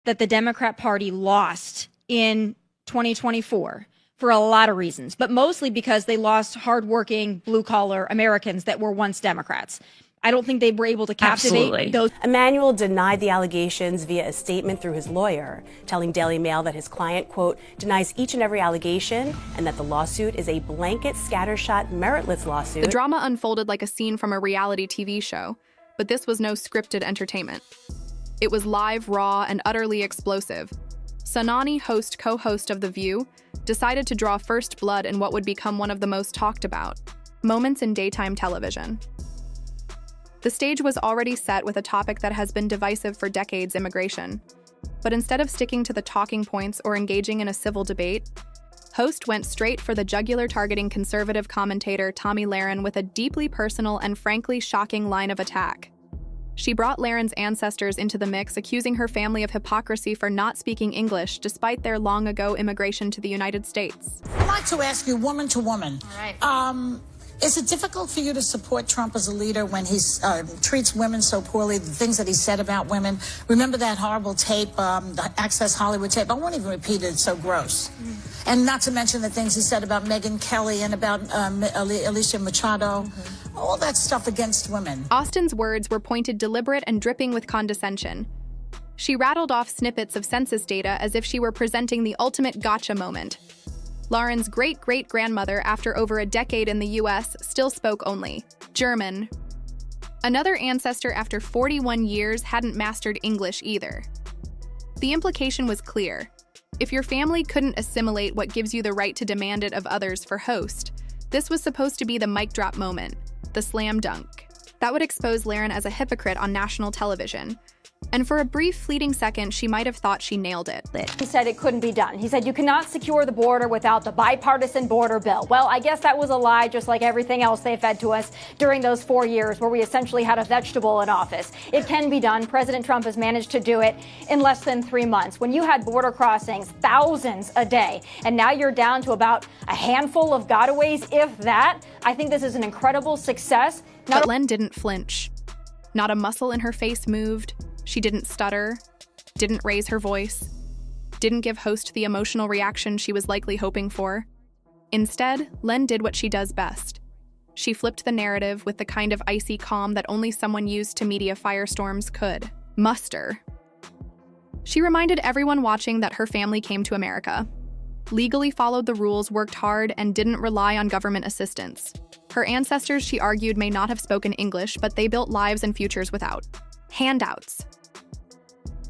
that the Democrat Party lost in 2024 for a lot of reasons, but mostly because they lost hardworking blue-collar Americans that were once Democrats. I don't think they were able to captivate those. Emanuel denied the allegations via a statement through his lawyer, telling Daily Mail that his client, quote, denies each and every allegation and that the lawsuit is a blanket, scattershot, meritless lawsuit. The drama unfolded like a scene from a reality TV show, but this was no scripted entertainment. It was live, raw, and utterly explosive. Sanani, co-host of The View, decided to draw first blood in what would become one of the most talked about moments in daytime television. The stage was already set with a topic that has been divisive for decades: immigration. But instead of sticking to the talking points or engaging in a civil debate, host went straight for the jugular, targeting conservative commentator Tomi Lahren with a deeply personal and frankly shocking line of attack. She brought Lahren's ancestors into the mix, accusing her family of hypocrisy for not speaking English despite their long-ago immigration to the United States. I'd like to ask you, woman to woman, all right. Is it difficult for you to support Trump as a leader when he treats women so poorly, the things that he said about women? Remember that horrible tape, the Access Hollywood tape? I won't even repeat it, it's so gross. And not to mention the things he said about Megyn Kelly and about Alicia Machado, all that stuff against women. Austin's words were pointed, deliberate, and dripping with condescension. She rattled off snippets of census data as if she were presenting the ultimate gotcha moment. Lahren's great-great-grandmother, after over a decade in the U.S., still spoke only German. Another ancestor after 41 years hadn't mastered English either. The implication was clear. If your family couldn't assimilate what gives you the right to demand it of others for host, this was supposed to be the mic drop moment, the slam dunk. That would expose Lahren as a hypocrite on national television. And for a brief, fleeting second, she might have thought she nailed it. He said it couldn't be done. He said you cannot secure the border without the bipartisan border bill. Well, I guess that was a lie, just like everything else they fed to us during those 4 years where we essentially had a vegetable in office. It can be done. President Trump has managed to do it in less than 3 months. When you had border crossings, thousands a day, and now you're down to about a handful of gotaways, if that, I think this is an incredible success. But Len didn't flinch. Not a muscle in her face moved. She didn't stutter, didn't raise her voice, didn't give host the emotional reaction she was likely hoping for. Instead, Len did what she does best. She flipped the narrative with the kind of icy calm that only someone used to media firestorms could muster. She reminded everyone watching that her family came to America, legally followed the rules, worked hard, and didn't rely on government assistance. Her ancestors, she argued, may not have spoken English, but they built lives and futures without handouts.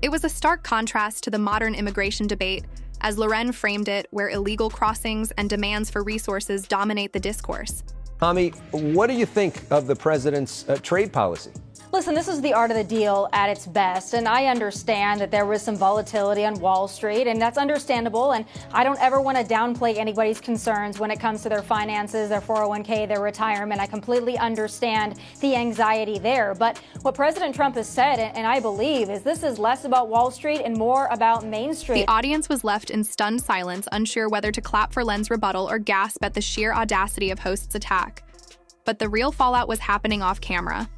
It was a stark contrast to the modern immigration debate, as Lahren framed it, where illegal crossings and demands for resources dominate the discourse. Tomi, what do you think of the president's trade policy? Listen, this is the art of the deal at its best, and I understand that there was some volatility on Wall Street, and that's understandable, and I don't ever want to downplay anybody's concerns when it comes to their finances, their 401k, their retirement. I completely understand the anxiety there, but what President Trump has said, and I believe, is this is less about Wall Street and more about Main Street. The audience was left in stunned silence, unsure whether to clap for Len's rebuttal or gasp at the sheer audacity of host's attack. But the real fallout was happening off camera.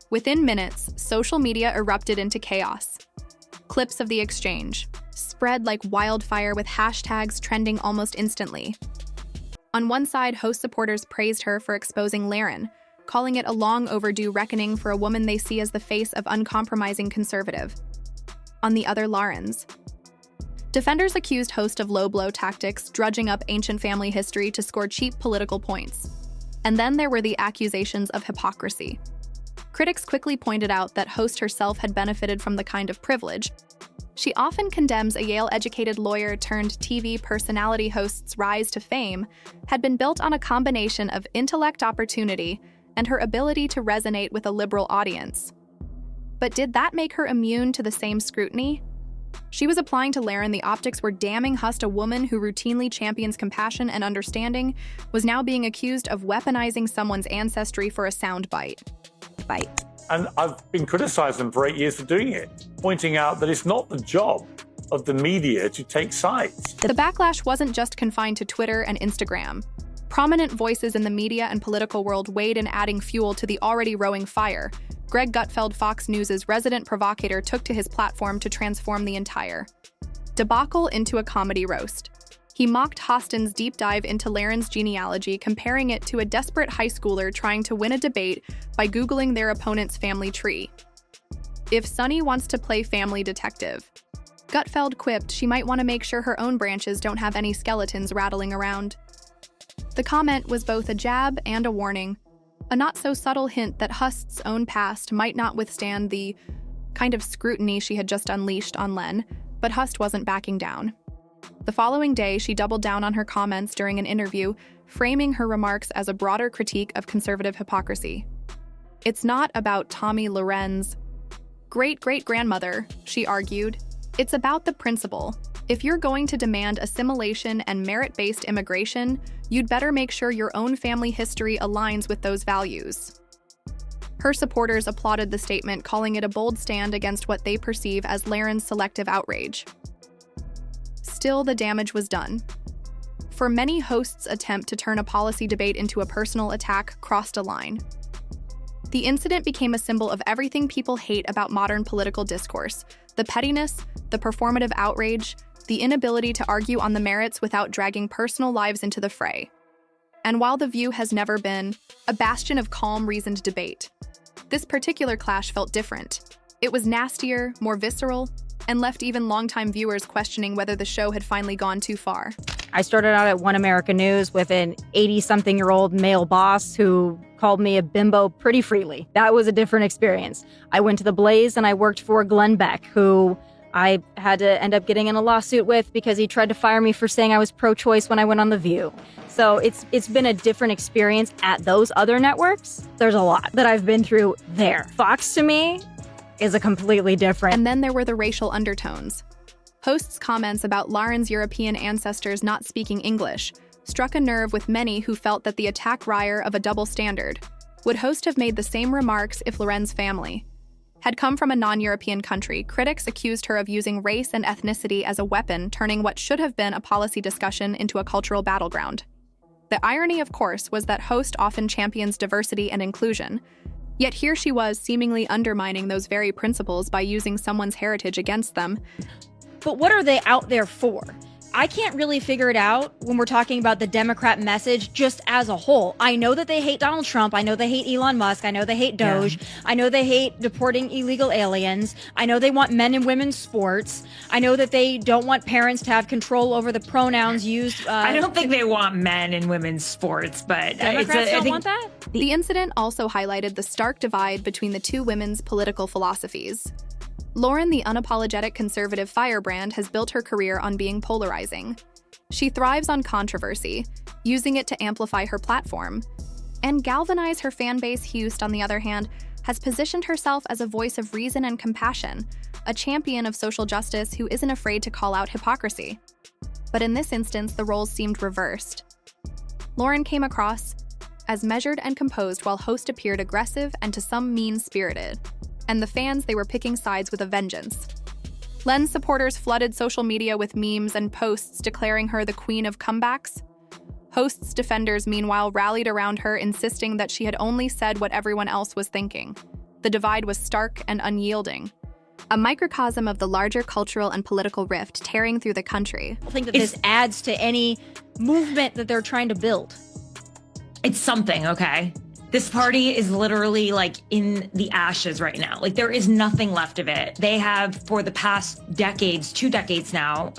Within minutes, social media erupted into chaos. Clips of the exchange spread like wildfire with hashtags trending almost instantly. On one side, host supporters praised her for exposing Lahren, calling it a long overdue reckoning for a woman they see as the face of uncompromising conservative. On the other, Lahren's defenders accused host of low-blow tactics, drudging up ancient family history to score cheap political points. And then there were the accusations of hypocrisy. Critics quickly pointed out that host herself had benefited from the kind of privilege. She often condemns a Yale-educated lawyer turned TV personality host's rise to fame had been built on a combination of intellect, opportunity, and her ability to resonate with a liberal audience. But did that make her immune to the same scrutiny? She was applying to Lahren the optics were damning. Host, a woman who routinely champions compassion and understanding, was now being accused of weaponizing someone's ancestry for a soundbite. And I've been criticizing them for 8 years for doing it, pointing out that it's not the job of the media to take sides. The backlash wasn't just confined to Twitter and Instagram. Prominent voices in the media and political world weighed in, adding fuel to the already roaring fire. Greg Gutfeld, Fox News' resident provocator, took to his platform to transform the entire debacle into a comedy roast. He mocked Hostin's deep dive into Laren's genealogy, comparing it to a desperate high schooler trying to win a debate by Googling their opponent's family tree. If Sunny wants to play family detective, Gutfeld quipped she might want to make sure her own branches don't have any skeletons rattling around. The comment was both a jab and a warning, a not-so-subtle hint that Hust's own past might not withstand the kind of scrutiny she had just unleashed on Len, but Hust wasn't backing down. The following day, she doubled down on her comments during an interview, framing her remarks as a broader critique of conservative hypocrisy. It's not about Tomi Lahren's great-great-grandmother, she argued. It's about the principle. If you're going to demand assimilation and merit-based immigration, you'd better make sure your own family history aligns with those values. Her supporters applauded the statement, calling it a bold stand against what they perceive as Laren's selective outrage. Still, the damage was done. For many, Host's attempt to turn a policy debate into a personal attack crossed a line. The incident became a symbol of everything people hate about modern political discourse: the pettiness, the performative outrage, the inability to argue on the merits without dragging personal lives into the fray. And while The View has never been a bastion of calm, reasoned debate, this particular clash felt different. It was nastier, more visceral, and left even longtime viewers questioning whether the show had finally gone too far. I started out at One American News with an 80-something-year-old male boss who called me a bimbo pretty freely. That was a different experience. I went to The Blaze and I worked for Glenn Beck, who I had to end up getting in a lawsuit with because he tried to fire me for saying I was pro-choice when I went on The View. So it's been a different experience at those other networks. There's a lot that I've been through there. Fox, to me, is a completely different. And then there were the racial undertones. Host's comments about Laren's European ancestors not speaking English struck a nerve with many who felt that the attack rire of a double standard. Would Host have made the same remarks if Laren's family had come from a non-European country? Critics accused her of using race and ethnicity as a weapon, turning what should have been a policy discussion into a cultural battleground. The irony, of course, was that Host often champions diversity and inclusion, yet here she was seemingly undermining those very principles by using someone's heritage against them. But what are they out there for? I can't really figure it out when we're talking about the Democrat message just as a whole. I know that they hate Donald Trump. I know they hate Elon Musk. I know they hate Doge. Yeah. I know they hate deporting illegal aliens. I know they want men and women's sports. I know that they don't want parents to have control over the pronouns used. I don't think they want men and women's sports, but Democrats don't want that? The incident also highlighted the stark divide between the two women's political philosophies. Lauren, the unapologetic conservative firebrand, has built her career on being polarizing. She thrives on controversy, using it to amplify her platform. And galvanize her fan base. Hust, on the other hand, has positioned herself as a voice of reason and compassion, a champion of social justice who isn't afraid to call out hypocrisy. But in this instance, the roles seemed reversed. Lauren came across as measured and composed, while Host appeared aggressive and to some mean-spirited. And the fans, they were picking sides with a vengeance. Len's supporters flooded social media with memes and posts declaring her the queen of comebacks. Host's defenders, meanwhile, rallied around her, insisting that she had only said what everyone else was thinking. The divide was stark and unyielding, a microcosm of the larger cultural and political rift tearing through the country. I think that this adds to any movement that they're trying to build. It's something, okay? This party is literally like in the ashes right now. Like there is nothing left of it. They have, for the past decades, 2 decades now,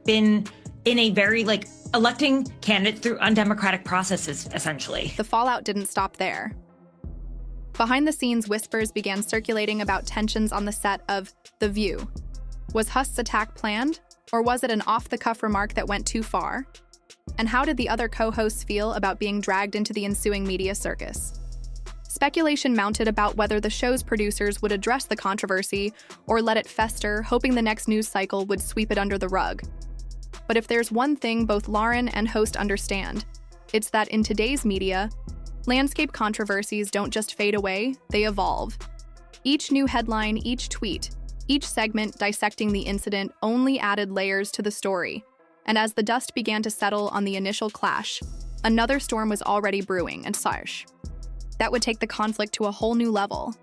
been in a very like electing candidates through undemocratic processes, essentially. The fallout didn't stop there. Behind the scenes, whispers began circulating about tensions on the set of The View. Was Hust's attack planned, or was it an off-the-cuff remark that went too far? And how did the other co-hosts feel about being dragged into the ensuing media circus? Speculation mounted about whether the show's producers would address the controversy or let it fester, hoping the next news cycle would sweep it under the rug. But if there's one thing both Lahren and Host understand, it's that in today's media, landscape controversies don't just fade away, they evolve. Each new headline, each tweet, each segment dissecting the incident only added layers to the story. And as the dust began to settle on the initial clash, another storm was already brewing, and Sarsh. That would take the conflict to a whole new level.